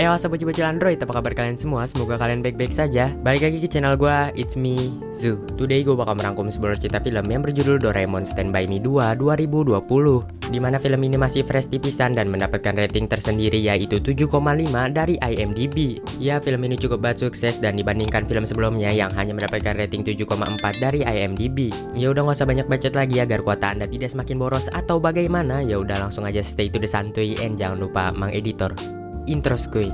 Hey what's up bocil-bocil Android, apa kabar kalian semua? Semoga kalian baik-baik saja. Balik lagi ke channel gue, it's me, Zu. Today gue bakal merangkum sebuah cerita film yang berjudul Doraemon Stand By Me 2 2020, dimana film ini masih fresh tipisan dan mendapatkan rating tersendiri yaitu 7,5 dari IMDb. Ya, film ini cukup banget sukses dan dibandingkan film sebelumnya yang hanya mendapatkan rating 7,4 dari IMDb. Ya udah gak usah banyak bacot lagi agar kuota anda tidak semakin boros atau bagaimana. Ya udah langsung aja stay to the santuy and jangan lupa mang editor intro skuy.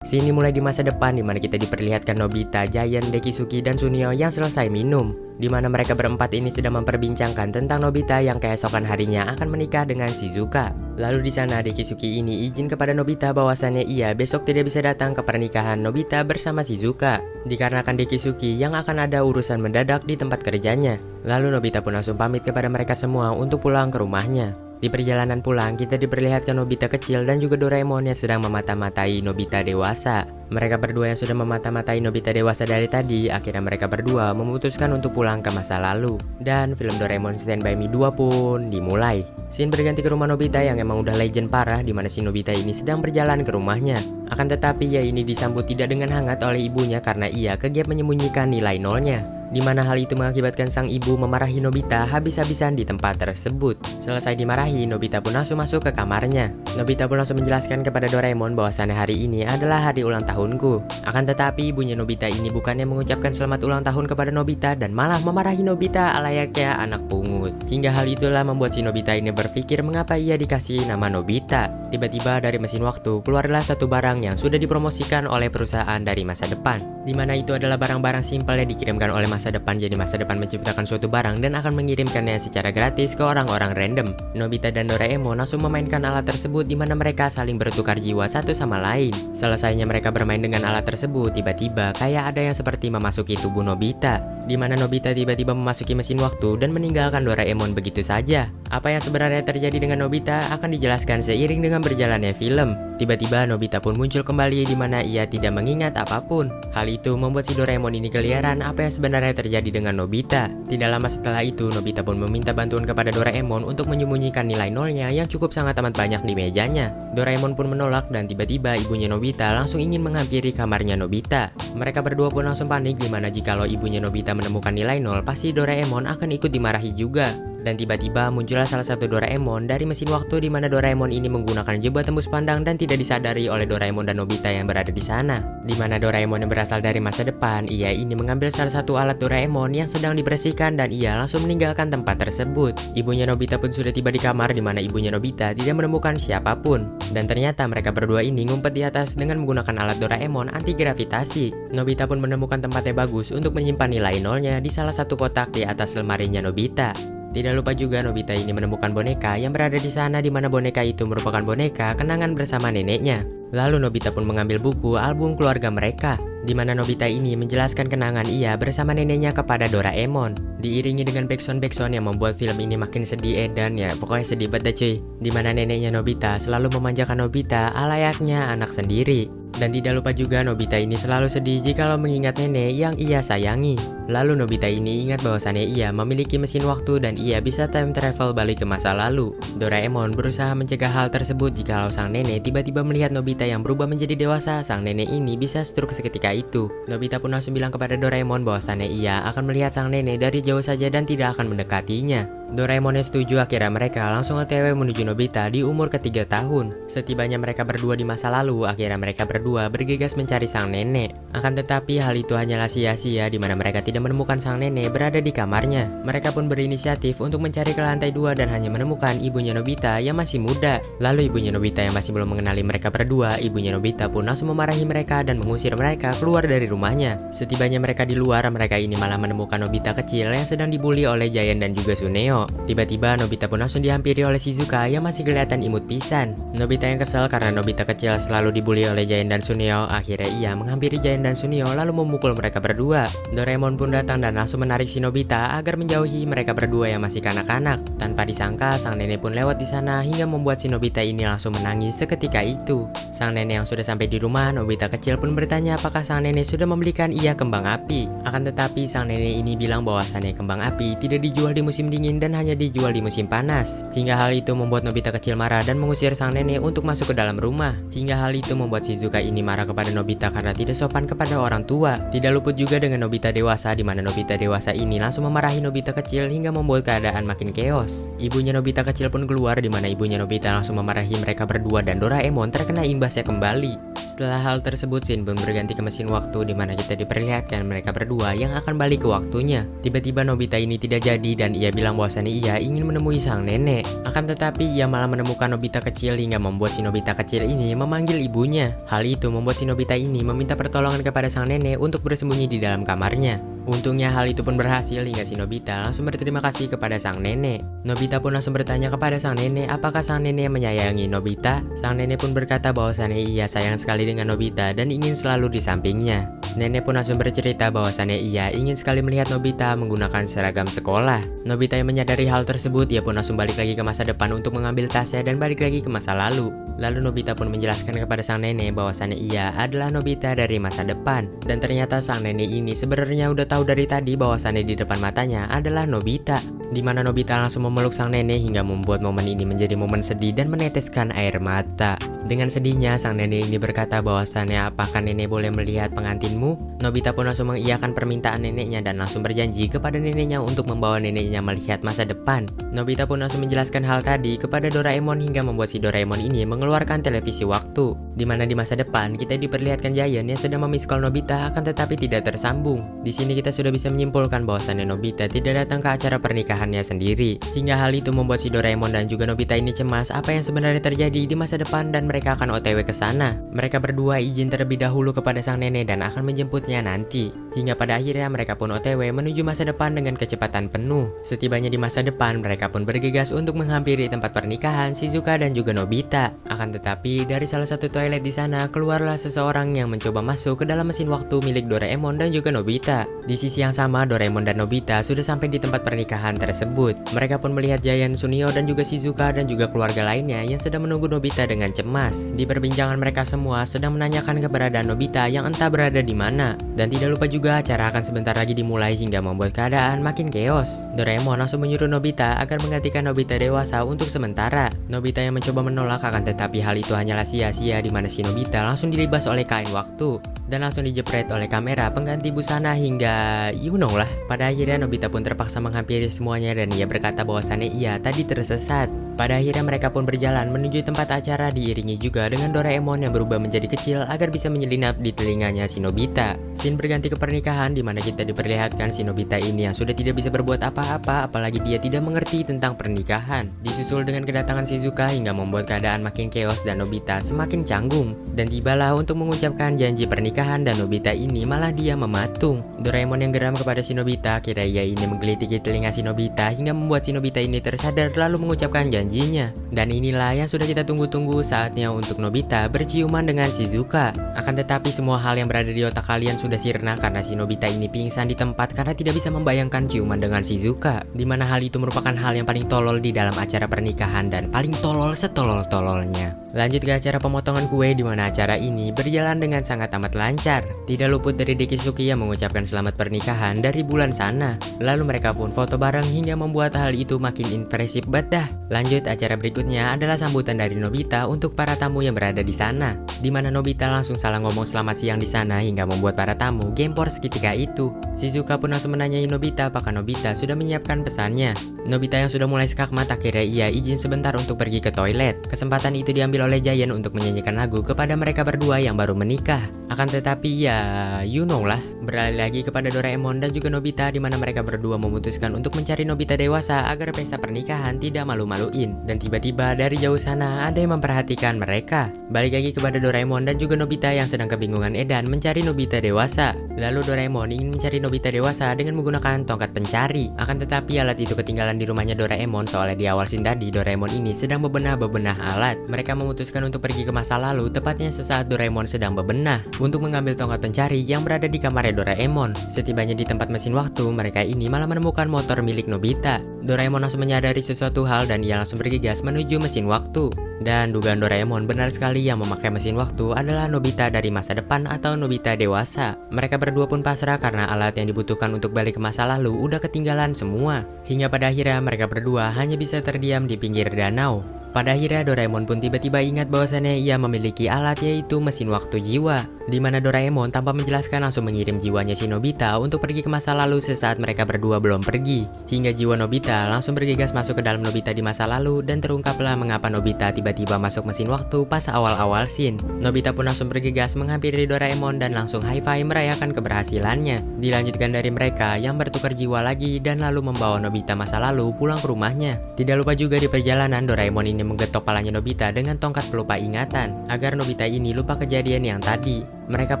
Sini mulai di masa depan dimana kita diperlihatkan Nobita, Giant, Dekisuki, dan Sunio yang selesai minum. Dimana mereka berempat ini sedang memperbincangkan tentang Nobita yang keesokan harinya akan menikah dengan Shizuka. Lalu di sana Dekisuki ini izin kepada Nobita bahwasannya ia besok tidak bisa datang ke pernikahan Nobita bersama Shizuka, dikarenakan Dekisuki yang akan ada urusan mendadak di tempat kerjanya. Lalu Nobita pun langsung pamit kepada mereka semua untuk pulang ke rumahnya. Di perjalanan pulang, kita diperlihatkan Nobita kecil dan juga Doraemon yang sedang memata-matai Nobita dewasa. Mereka berdua yang sudah memata-matai Nobita dewasa dari tadi, akhirnya mereka berdua memutuskan untuk pulang ke masa lalu. Dan film Doraemon Stand By Me 2 pun dimulai. Scene berganti ke rumah Nobita yang emang udah legend parah, dimana si Nobita ini sedang berjalan ke rumahnya. Akan tetapi ia ini disambut tidak dengan hangat oleh ibunya karena ia kegiat menyembunyikan nilai nolnya, dimana hal itu mengakibatkan sang ibu memarahi Nobita habis-habisan di tempat tersebut. Selesai dimarahi, Nobita pun langsung masuk ke kamarnya. Nobita pun langsung menjelaskan kepada Doraemon bahwasannya hari ini adalah hari ulang tahunku. Akan tetapi ibunya Nobita ini bukannya mengucapkan selamat ulang tahun kepada Nobita dan malah memarahi Nobita layaknya anak pungut. Hingga hal itulah membuat si Nobita ini berpikir mengapa ia dikasih nama Nobita. Tiba-tiba dari mesin waktu keluarlah satu barang yang sudah dipromosikan oleh perusahaan dari masa depan, dimana itu adalah barang-barang simpel yang dikirimkan oleh masa depan. Jadi masa depan menciptakan suatu barang dan akan mengirimkannya secara gratis ke orang-orang random. Nobita dan Doraemon langsung memainkan alat tersebut dimana mereka saling bertukar jiwa satu sama lain. Selesainya mereka bermain dengan alat tersebut, tiba-tiba kayak ada yang seperti memasuki tubuh Nobita, dimana Nobita tiba-tiba memasuki mesin waktu dan meninggalkan Doraemon begitu saja. Apa yang sebenarnya terjadi dengan Nobita akan dijelaskan seiring dengan berjalannya film. Tiba-tiba Nobita pun muncul kembali dimana ia tidak mengingat apapun. Hal itu membuat si Doraemon ini keliaran apa yang sebenarnya terjadi dengan Nobita. Tidak lama setelah itu Nobita pun meminta bantuan kepada Doraemon untuk menyembunyikan nilai nolnya yang cukup sangat amat banyak di mejanya. Doraemon pun menolak dan tiba-tiba ibunya Nobita langsung ingin menghampiri kamarnya Nobita. Mereka berdua pun langsung panik dimana jikalau ibunya Nobita menemukan nilai nol pasti Doraemon akan ikut dimarahi juga. Dan tiba-tiba muncullah salah satu Doraemon dari mesin waktu di mana Doraemon ini menggunakan jebak tembus pandang dan tidak disadari oleh Doraemon dan Nobita yang berada di sana. Di mana Doraemon yang berasal dari masa depan, ia ini mengambil salah satu alat Doraemon yang sedang dibersihkan dan ia langsung meninggalkan tempat tersebut. Ibunya Nobita pun sudah tiba di kamar di mana ibunya Nobita tidak menemukan siapapun. Dan ternyata mereka berdua ini ngumpet di atas dengan menggunakan alat Doraemon anti gravitasi. Nobita pun menemukan tempatnya bagus untuk menyimpan nilai nolnya di salah satu kotak di atas lemarinya Nobita. Tidak lupa juga Nobita ini menemukan boneka yang berada di sana di mana boneka itu merupakan boneka kenangan bersama neneknya. Lalu Nobita pun mengambil buku album keluarga mereka, di mana Nobita ini menjelaskan kenangan ia bersama neneknya kepada Doraemon, diiringi dengan backsound yang membuat film ini makin sedih dan ya pokoknya sedih banget cuy. Di mana neneknya Nobita selalu memanjakan Nobita layaknya anak sendiri. Dan tidak lupa juga Nobita ini selalu sedih jikalau mengingat nenek yang ia sayangi. Lalu Nobita ini ingat bahwasannya ia memiliki mesin waktu dan ia bisa time travel balik ke masa lalu. Doraemon berusaha mencegah hal tersebut jikalau sang nenek tiba-tiba melihat Nobita yang berubah menjadi dewasa. Sang nenek ini bisa stroke seketika itu. Nobita pun langsung bilang kepada Doraemon bahwasannya ia akan melihat sang nenek dari jauh saja dan tidak akan mendekatinya. Doraemon yang setuju, akhirnya mereka langsung OTW menuju Nobita di umur ke-3 tahun. Setibanya mereka berdua di masa lalu, akhirnya mereka berdua bergegas mencari sang nenek. Akan tetapi hal itu hanyalah sia-sia dimana mereka tidak menemukan sang nenek berada di kamarnya. Mereka pun berinisiatif untuk mencari ke lantai 2 dan hanya menemukan ibunya Nobita yang masih muda. Lalu ibunya Nobita yang masih belum mengenali mereka berdua, ibunya Nobita pun langsung memarahi mereka dan mengusir mereka keluar dari rumahnya. Setibanya mereka di luar, mereka ini malah menemukan Nobita kecil yang sedang dibully oleh Giant dan juga Suneo. Sunio. Tiba-tiba Nobita pun langsung dihampiri oleh Shizuka yang masih kelihatan imut pisan. Nobita yang kesal karena Nobita kecil selalu dibully oleh Giant dan Sunio. Akhirnya ia menghampiri Giant dan Sunio lalu memukul mereka berdua. Doraemon pun datang dan langsung menarik si Nobita agar menjauhi mereka berdua yang masih kanak-kanak. Tanpa disangka sang nenek pun lewat di sana hingga membuat si Nobita ini langsung menangis seketika itu. Sang nenek yang sudah sampai di rumah, Nobita kecil pun bertanya apakah sang nenek sudah membelikan ia kembang api. Akan tetapi sang nenek ini bilang bahwasannya kembang api tidak dijual di musim dingin dan hanya dijual di musim panas. Hingga hal itu membuat Nobita kecil marah dan mengusir sang nenek untuk masuk ke dalam rumah. Hingga hal itu membuat Shizuka ini marah kepada Nobita karena tidak sopan kepada orang tua. Tidak luput juga dengan Nobita dewasa, di mana Nobita dewasa ini langsung memarahi Nobita kecil hingga membuat keadaan makin chaos. Ibunya Nobita kecil pun keluar, di mana ibunya Nobita langsung memarahi mereka berdua dan Doraemon terkena imbasnya kembali. Setelah hal tersebut, scene pun berganti ke mesin waktu, di mana kita diperlihatkan mereka berdua yang akan balik ke waktunya. Tiba-tiba Nobita ini tidak jadi dan ia bilang bahwasannya ia ingin menemui sang nenek. Akan tetapi ia malah menemukan Nobita kecil hingga membuat si Nobita kecil ini memanggil ibunya. Hal itu membuat si Nobita ini meminta pertolongan kepada sang nenek untuk bersembunyi di dalam kamarnya. Untungnya hal itu pun berhasil hingga si Nobita langsung berterima kasih kepada sang nenek. Nobita pun langsung bertanya kepada sang nenek apakah sang nenek menyayangi Nobita. Sang nenek pun berkata bahwasannya ia sayang sekali dengan Nobita dan ingin selalu di sampingnya. Nenek pun langsung bercerita bahwasannya ia ingin sekali melihat Nobita menggunakan seragam sekolah. Nobita yang menyadari hal tersebut, ia pun langsung balik lagi ke masa depan untuk mengambil tasnya dan balik lagi ke masa lalu. Lalu Nobita pun menjelaskan kepada sang nenek bahwasannya ia adalah Nobita dari masa depan. Dan ternyata sang nenek ini sebenarnya udah tahu dari tadi bahwasannya di depan matanya adalah Nobita. Di mana Nobita langsung memeluk sang nenek hingga membuat momen ini menjadi momen sedih dan meneteskan air mata. Dengan sedihnya, sang nenek ini berkata bahwasannya apakah nenek boleh melihat pengantinmu? Nobita pun langsung mengiyakan permintaan neneknya dan langsung berjanji kepada neneknya untuk membawa neneknya melihat masa depan. Nobita pun langsung menjelaskan hal tadi kepada Doraemon hingga membuat si Doraemon ini mengeluarkan televisi waktu. Di mana di masa depan kita diperlihatkan Giant yang sedang memiskol Nobita akan tetapi tidak tersambung. Di sini kita sudah bisa menyimpulkan bahwasannya Nobita tidak datang ke acara pernikahannya sendiri. Hingga hal itu membuat si Doraemon dan juga Nobita ini cemas apa yang sebenarnya terjadi di masa depan dan mereka akan OTW ke sana. Mereka berdua izin terlebih dahulu kepada sang nenek dan akan menjemputnya nanti. Hingga pada akhirnya mereka pun OTW menuju masa depan dengan kecepatan penuh. Setibanya di masa depan, mereka pun bergegas untuk menghampiri tempat pernikahan Shizuka dan juga Nobita. Akan tetapi dari salah satu toilet di sana keluarlah seseorang yang mencoba masuk ke dalam mesin waktu milik Doraemon dan juga Nobita. Di sisi yang sama, Doraemon dan Nobita sudah sampai di tempat pernikahan tersebut. Mereka pun melihat Giant, Sunio dan juga Shizuka dan juga keluarga lainnya yang sedang menunggu Nobita dengan cemas. Di perbincangan mereka semua sedang menanyakan keberadaan Nobita yang entah berada di mana. Dan tidak lupa juga acara akan sebentar lagi dimulai hingga membuat keadaan makin chaos. Doraemon langsung menyuruh Nobita agar menggantikan Nobita dewasa untuk sementara. Nobita yang mencoba menolak akan tetapi hal itu hanyalah sia-sia, di mana si Nobita langsung dilibas oleh kain waktu dan langsung dijepret oleh kamera pengganti busana hingga lah. Pada akhirnya Nobita pun terpaksa menghampiri semuanya dan ia berkata bahwasannya ia tadi tersesat. Pada akhirnya mereka pun berjalan menuju tempat acara diiringi juga dengan Doraemon yang berubah menjadi kecil agar bisa menyelinap di telinganya si Nobita. Scene berganti ke pernikahan di mana kita diperlihatkan si Nobita ini yang sudah tidak bisa berbuat apa-apa apalagi dia tidak mengerti tentang pernikahan. Disusul dengan kedatangan Shizuka hingga membuat keadaan makin chaos dan Nobita semakin canggung. Dan tibalah untuk mengucapkan janji pernikahan dan Nobita ini malah dia mematung. Doraemon yang geram kepada si Nobita kira ia ini menggelitiki telinga si Nobita hingga membuat si Nobita ini tersadar lalu mengucapkan janjinya. Dan inilah yang sudah kita tunggu-tunggu, saatnya untuk Nobita berciuman dengan Shizuka. Akan tetapi semua hal yang berada di otak kalian sudah sirna karena si Nobita ini pingsan di tempat karena tidak bisa membayangkan ciuman dengan Shizuka. Dimana hal itu merupakan hal yang paling tolol di dalam acara pernikahan dan paling tolol setolol-tololnya. Lanjut ke acara pemotongan kue di mana acara ini berjalan dengan sangat amat lancar. Tidak luput dari Dekisuki yang mengucapkan selamat pernikahan dari bulan sana. Lalu mereka pun foto bareng hingga membuat hal itu makin impresif banget dah. Lanjut acara berikutnya adalah sambutan dari Nobita untuk para tamu yang berada di sana. Di mana Nobita langsung salah ngomong selamat siang di sana hingga membuat para tamu gempor seketika itu. Shizuka pun langsung menanyai Nobita apakah Nobita sudah menyiapkan pesannya. Nobita yang sudah mulai skakmat akhirnya ia izin sebentar untuk pergi ke toilet. Kesempatan itu diambil oleh Giant untuk menyanyikan lagu kepada mereka berdua yang baru menikah. Akan tetapi ya lah, beralih lagi kepada Doraemon dan juga Nobita di mana mereka berdua memutuskan untuk mencari Nobita dewasa agar pesta pernikahan tidak malu-maluin. lain. Dan tiba-tiba dari jauh sana ada yang memperhatikan mereka. Balik lagi kepada Doraemon dan juga Nobita yang sedang kebingungan edan mencari Nobita dewasa. Lalu Doraemon ingin mencari Nobita dewasa dengan menggunakan tongkat pencari. Akan tetapi alat itu ketinggalan di rumahnya Doraemon, soalnya di awal scene tadi Doraemon ini sedang bebenah-bebenah alat. Mereka memutuskan untuk pergi ke masa lalu, tepatnya sesaat Doraemon sedang bebenah, untuk mengambil tongkat pencari yang berada di kamarnya Doraemon. Setibanya di tempat mesin waktu, mereka ini malah menemukan motor milik Nobita. Doraemon langsung menyadari sesuatu hal dan ia langsung bergegas menuju mesin waktu. Dan dugaan Doraemon benar sekali, yang memakai mesin waktu adalah Nobita dari masa depan atau Nobita dewasa. Mereka berdua pun pasrah karena alat yang dibutuhkan untuk balik ke masa lalu udah ketinggalan semua. Hingga pada akhirnya mereka berdua hanya bisa terdiam di pinggir danau. Pada akhirnya Doraemon pun tiba-tiba ingat bahwasannya ia memiliki alat, yaitu mesin waktu jiwa, di mana Doraemon tanpa menjelaskan langsung mengirim jiwanya si Nobita untuk pergi ke masa lalu sesaat mereka berdua belum pergi. Hingga jiwa Nobita langsung bergegas masuk ke dalam Nobita di masa lalu, dan terungkaplah mengapa Nobita tiba-tiba masuk mesin waktu pas awal-awal scene. Nobita pun langsung bergegas menghampiri Doraemon dan langsung high five merayakan keberhasilannya. Dilanjutkan dari mereka yang bertukar jiwa lagi dan lalu membawa Nobita masa lalu pulang ke rumahnya. Tidak lupa juga di perjalanan Doraemon ini menggetok palanya Nobita dengan tongkat pelupa ingatan agar Nobita ini lupa kejadian yang tadi. Mereka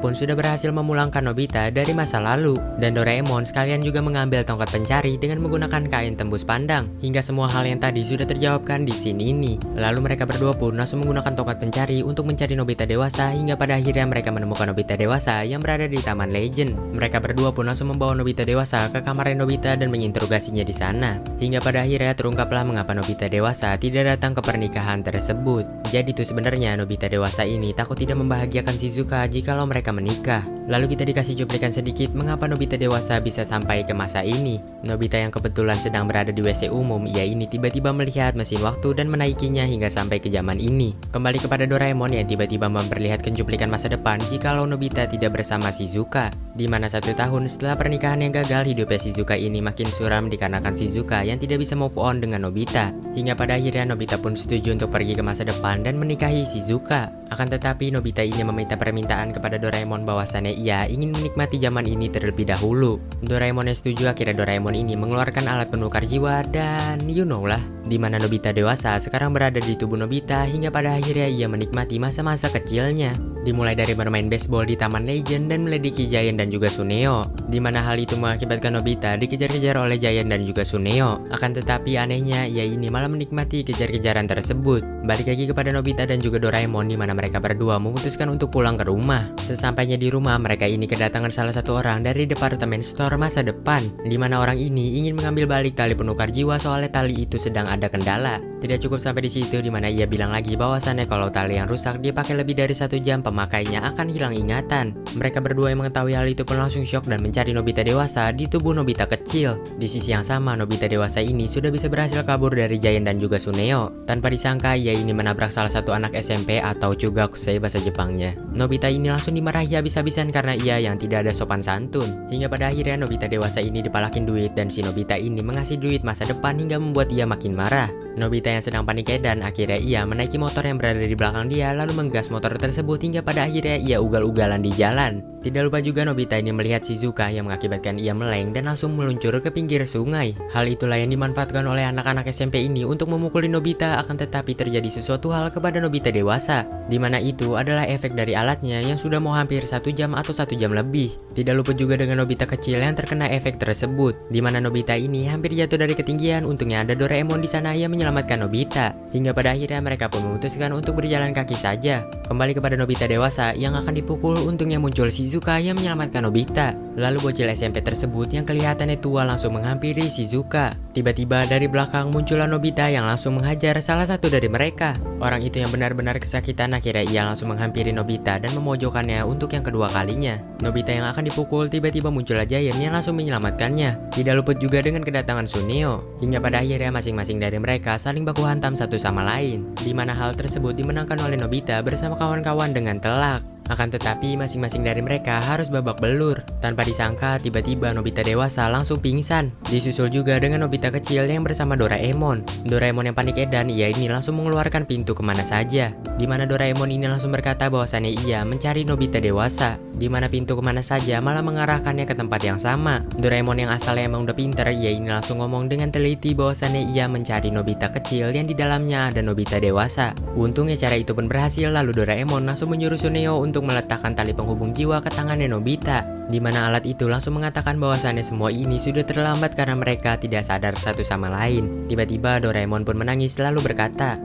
pun sudah berhasil memulangkan Nobita dari masa lalu, dan Doraemon sekalian juga mengambil tongkat pencari dengan menggunakan kain tembus pandang. Hingga semua hal yang tadi sudah terjawabkan di scene ini. Lalu mereka berdua pun langsung menggunakan tongkat pencari untuk mencari Nobita dewasa, hingga pada akhirnya mereka menemukan Nobita dewasa yang berada di Taman Legend. Mereka berdua pun langsung membawa Nobita dewasa ke kamarnya Nobita dan menginterogasinya di sana. Hingga pada akhirnya terungkaplah mengapa Nobita dewasa tidak datang ke pernikahan tersebut. Jadi tuh sebenarnya Nobita dewasa ini takut tidak membahagiakan Shizuka jika mereka menikah. Lalu kita dikasih cuplikan sedikit mengapa Nobita dewasa bisa sampai ke masa ini. Nobita yang kebetulan sedang berada di WC umum, ia ini tiba-tiba melihat mesin waktu dan menaikinya hingga sampai ke zaman ini. Kembali kepada Doraemon yang tiba-tiba memperlihatkan cuplikan masa depan jikalau Nobita tidak bersama Shizuka, di mana 1 tahun setelah pernikahan yang gagal, hidupnya Shizuka ini makin suram dikarenakan Shizuka yang tidak bisa move on dengan Nobita. Hingga pada akhirnya Nobita pun setuju untuk pergi ke masa depan dan menikahi Shizuka. Akan tetapi Nobita ini meminta permintaan kepada Doraemon bahwasannya ia ingin menikmati zaman ini terlebih dahulu. Doraemon yang setuju. Akhirnya Doraemon ini mengeluarkan alat penukar jiwa dan you know lah, di mana Nobita dewasa sekarang berada di tubuh Nobita hingga pada akhirnya ia menikmati masa-masa kecilnya. Dimulai dari bermain baseball di Taman Legend dan melediki Giant dan juga Suneo, di mana hal itu mengakibatkan Nobita dikejar-kejar oleh Giant dan juga Suneo. Akan tetapi anehnya ia ini malah menikmati kejar-kejaran tersebut. Balik lagi kepada Nobita dan juga Doraemon, di mana mereka berdua memutuskan untuk pulang ke rumah. Sesampainya di rumah, mereka ini kedatangan salah satu orang dari departemen store masa depan, di mana orang ini ingin mengambil balik tali penukar jiwa soalnya tali itu sedang ada kendala. Tidak cukup sampai di situ, di mana ia bilang lagi bahwasannya kalau tali yang rusak dipakai lebih dari 1 jam, pemakainya akan hilang ingatan. Mereka berdua yang mengetahui hal itu pun langsung shock dan mencari Nobita dewasa di tubuh Nobita kecil. Di sisi yang sama, Nobita dewasa ini sudah bisa berhasil kabur dari Giant dan juga Suneo. Tanpa disangka, ia ini menabrak salah satu anak SMP atau Chugakusei bahasa Jepangnya. Nobita ini langsung dimarahi habis-habisan karena ia yang tidak ada sopan santun. Hingga pada akhirnya Nobita dewasa ini dipalakin duit, dan si Nobita ini mengasih duit masa depan hingga membuat ia makin marah. Nobita yang sedang panik edan, akhirnya ia menaiki motor yang berada di belakang dia lalu menggas motor tersebut hingga pada akhirnya ia ugal-ugalan di jalan. Tidak lupa juga Nobita ini melihat Shizuka yang mengakibatkan ia meleng dan langsung meluncur ke pinggir sungai. Hal itulah yang dimanfaatkan oleh anak-anak SMP ini untuk memukuli Nobita, akan tetapi terjadi sesuatu hal kepada Nobita dewasa, di mana itu adalah efek dari alatnya yang sudah mau hampir 1 jam atau 1 jam lebih. Tidak lupa juga dengan Nobita kecil yang terkena efek tersebut, di mana Nobita ini hampir jatuh dari ketinggian. Untungnya ada Doraemon di sana yang menyelamatkan Nobita. Hingga pada akhirnya mereka pun memutuskan untuk berjalan kaki saja. Kembali kepada Nobita dewasa yang akan dipukul, untungnya muncul Shizuka yang menyelamatkan Nobita. Lalu bocil SMP tersebut yang kelihatannya tua langsung menghampiri Shizuka. Tiba-tiba dari belakang muncullah Nobita yang langsung menghajar salah satu dari mereka. Orang itu yang benar-benar kesakitan, akhirnya ia langsung menghampiri Nobita dan memojokkannya untuk yang kedua kalinya. Nobita yang akan dipukul, tiba-tiba muncullah Giant yang langsung menyelamatkannya. Tidak luput juga dengan kedatangan Suneo. Hingga pada akhirnya masing-masing dari mereka saling baku hantam satu sama lain, di mana hal tersebut dimenangkan oleh Nobita bersama kawan-kawan dengan telak. Akan tetapi masing-masing dari mereka harus babak belur. Tanpa disangka tiba-tiba Nobita dewasa langsung pingsan. Disusul juga dengan Nobita kecil yang bersama Doraemon. Doraemon yang panik edan, ia ini langsung mengeluarkan pintu kemana saja. Dimana Doraemon ini langsung berkata bahwasannya ia mencari Nobita dewasa. Dimana pintu kemana saja malah mengarahkannya ke tempat yang sama. Doraemon yang asalnya emang udah pinter, ia ini langsung ngomong dengan teliti bahwasannya ia mencari Nobita kecil yang di dalamnya ada Nobita dewasa. Untungnya cara itu pun berhasil, lalu Doraemon langsung menyuruh Suneo untuk meletakkan tali penghubung jiwa ke tangannya Nobita. Dimana alat itu langsung mengatakan bahwasannya semua ini sudah terlambat karena mereka tidak sadar satu sama lain. Tiba-tiba Doraemon pun menangis lalu berkata,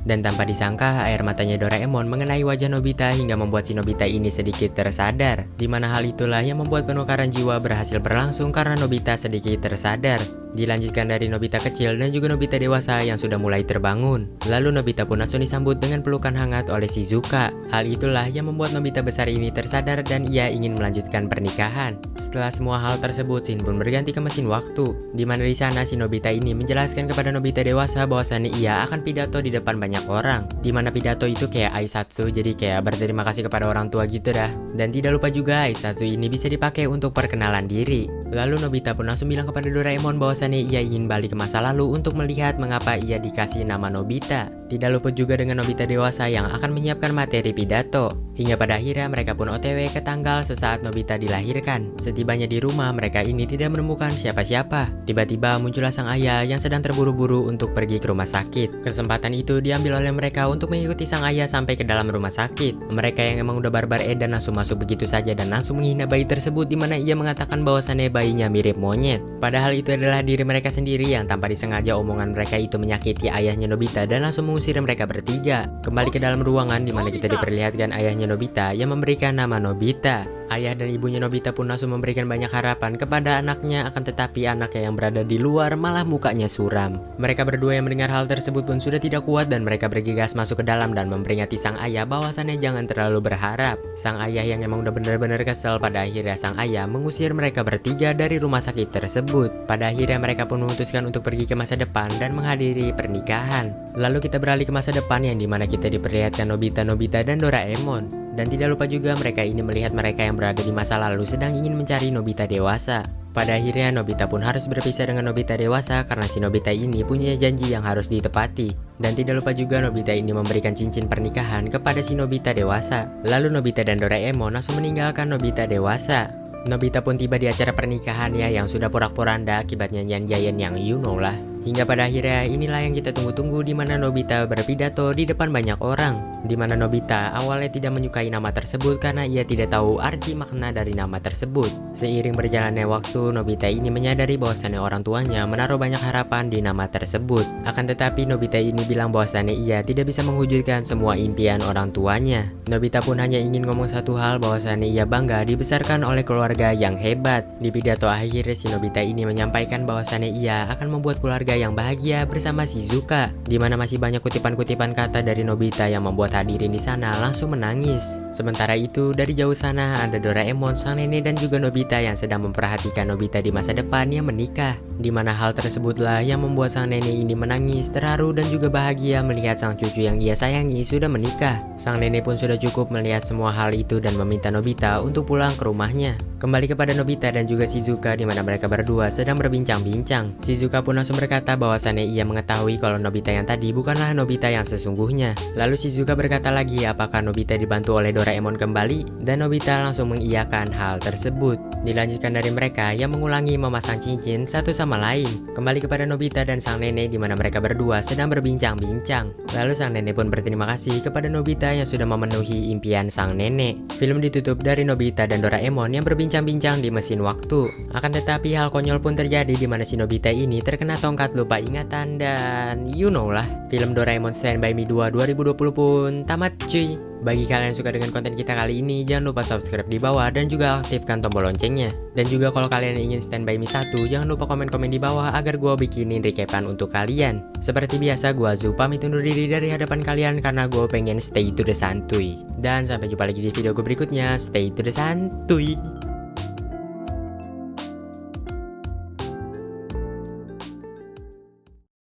dan tanpa disangka air matanya Doraemon mengenai wajah Nobita hingga membuat si Nobita ini sedikit tersadar. Dimana hal itulah yang membuat penukaran jiwa berhasil berlangsung karena Nobita sedikit tersadar. Dilanjutkan dari Nobita kecil dan juga Nobita dewasa yang sudah mulai terbangun. Lalu Nobita pun langsung disambut dengan pelukan hangat oleh Shizuka. Hal itulah yang membuat Nobita besar ini tersadar dan ia ingin melanjutkan pernikahan. Setelah semua hal tersebut, scene pun berganti ke mesin waktu. Dimana di sana si Nobita ini menjelaskan kepada Nobita dewasa bahwasannya ia akan pidato di depan banyak orang. Dimana pidato itu kayak aisatsu, jadi kayak berterima kasih kepada orang tua gitu dah. Dan tidak lupa juga aisatsu ini bisa dipakai untuk perkenalan diri. Lalu Nobita pun langsung bilang kepada Doraemon bahwasannya ia ingin balik ke masa lalu untuk melihat mengapa ia dikasih nama Nobita. Tidak lupa juga dengan Nobita dewasa yang akan menyiapkan materi pidato. Hingga pada akhirnya mereka pun OTW ke tanggal sesaat Nobita dilahirkan. Setibanya di rumah, mereka ini tidak menemukan siapa-siapa. Tiba-tiba muncullah sang ayah yang sedang terburu-buru untuk pergi ke rumah sakit. Kesempatan itu diambil oleh mereka untuk mengikuti sang ayah sampai ke dalam rumah sakit. Mereka yang emang udah barbar edan langsung masuk begitu saja dan langsung menghina bayi tersebut, dimana ia mengatakan bahwasannya bayinya mirip monyet. Padahal itu adalah diri mereka sendiri yang tanpa disengaja omongan mereka itu menyakiti ayahnya Nobita dan langsung mengusir mereka bertiga. Kembali ke dalam ruangan dimana kita diperlihatkan ayahnya Nobita yang memberikan nama Nobita. Ayah dan ibunya Nobita pun langsung memberikan banyak harapan kepada anaknya, akan tetapi anaknya yang berada di luar malah mukanya suram. Mereka berdua yang mendengar hal tersebut pun sudah tidak kuat dan mereka bergegas masuk ke dalam dan memperingati sang ayah bahwasannya jangan terlalu berharap. Sang ayah yang emang udah benar-benar kesel, pada akhirnya sang ayah mengusir mereka bertiga dari rumah sakit tersebut. Pada akhirnya mereka pun memutuskan untuk pergi ke masa depan dan menghadiri pernikahan. Lalu kita beralih ke masa depan yang dimana kita diperlihatkan Nobita dan Doraemon. Dan tidak lupa juga mereka ini melihat mereka yang berada di masa lalu sedang ingin mencari Nobita dewasa. Pada akhirnya Nobita pun harus berpisah dengan Nobita dewasa karena si Nobita ini punya janji yang harus ditepati. Dan tidak lupa juga Nobita ini memberikan cincin pernikahan kepada si Nobita dewasa. Lalu Nobita dan Doraemon langsung meninggalkan Nobita dewasa. Nobita pun tiba di acara pernikahannya yang sudah porak-poranda akibat nyanyian Giant yang you know lah. Hingga pada akhirnya inilah yang kita tunggu-tunggu, di mana Nobita berpidato di depan banyak orang. Di mana Nobita awalnya tidak menyukai nama tersebut karena ia tidak tahu arti makna dari nama tersebut. Seiring berjalannya waktu, Nobita ini menyadari bahwasannya orang tuanya menaruh banyak harapan di nama tersebut. Akan tetapi Nobita ini bilang bahwasannya ia tidak bisa mewujudkan semua impian orang tuanya. Nobita pun hanya ingin ngomong satu hal, bahwasannya ia bangga dibesarkan oleh keluarga yang hebat. Di pidato akhir, si Nobita ini menyampaikan bahwasannya ia akan membuat keluarga yang bahagia bersama Shizuka. Di mana masih banyak kutipan-kutipan kata dari Nobita yang membuat hadirin di sana langsung menangis. Sementara itu dari jauh sana ada Doraemon, sang nenek dan juga Nobita yang sedang memperhatikan Nobita di masa depan yang menikah. Di mana hal tersebutlah yang membuat sang nenek ini menangis, terharu dan juga bahagia melihat sang cucu yang ia sayangi sudah menikah. Sang nenek pun sudah cukup melihat semua hal itu dan meminta Nobita untuk pulang ke rumahnya. Kembali kepada Nobita dan juga Shizuka, di mana mereka berdua sedang berbincang-bincang. Shizuka pun langsung berkata bahwasannya ia mengetahui kalau Nobita yang tadi bukanlah Nobita yang sesungguhnya. Lalu Shizuka berkata lagi apakah Nobita dibantu oleh Doraemon kembali, dan Nobita langsung mengiyakan hal tersebut. Dilanjutkan dari mereka yang mengulangi memasang cincin satu sama lain. Kembali kepada Nobita dan sang nenek, di mana mereka berdua sedang berbincang-bincang. Lalu sang nenek pun berterima kasih kepada Nobita yang sudah memenuhi impian sang nenek. Film ditutup dari Nobita dan Doraemon yang berbincang-bincang di mesin waktu. Akan tetapi hal konyol pun terjadi, di mana si Nobita ini terkena tongkat lupa ingatan dan you know lah. Film Doraemon Stand By Me 2 2020 pun tamat cuy. Bagi kalian yang suka dengan konten kita kali ini, jangan lupa subscribe di bawah dan juga aktifkan tombol loncengnya. Dan juga kalau kalian ingin Stand By Me 1, jangan lupa komen-komen di bawah agar gue bikinin recapan untuk kalian. Seperti biasa, gue Zu pamit undur diri dari hadapan kalian karena gue pengen stay to the santuy. Dan sampai jumpa lagi di video gue berikutnya. Stay to the santuy.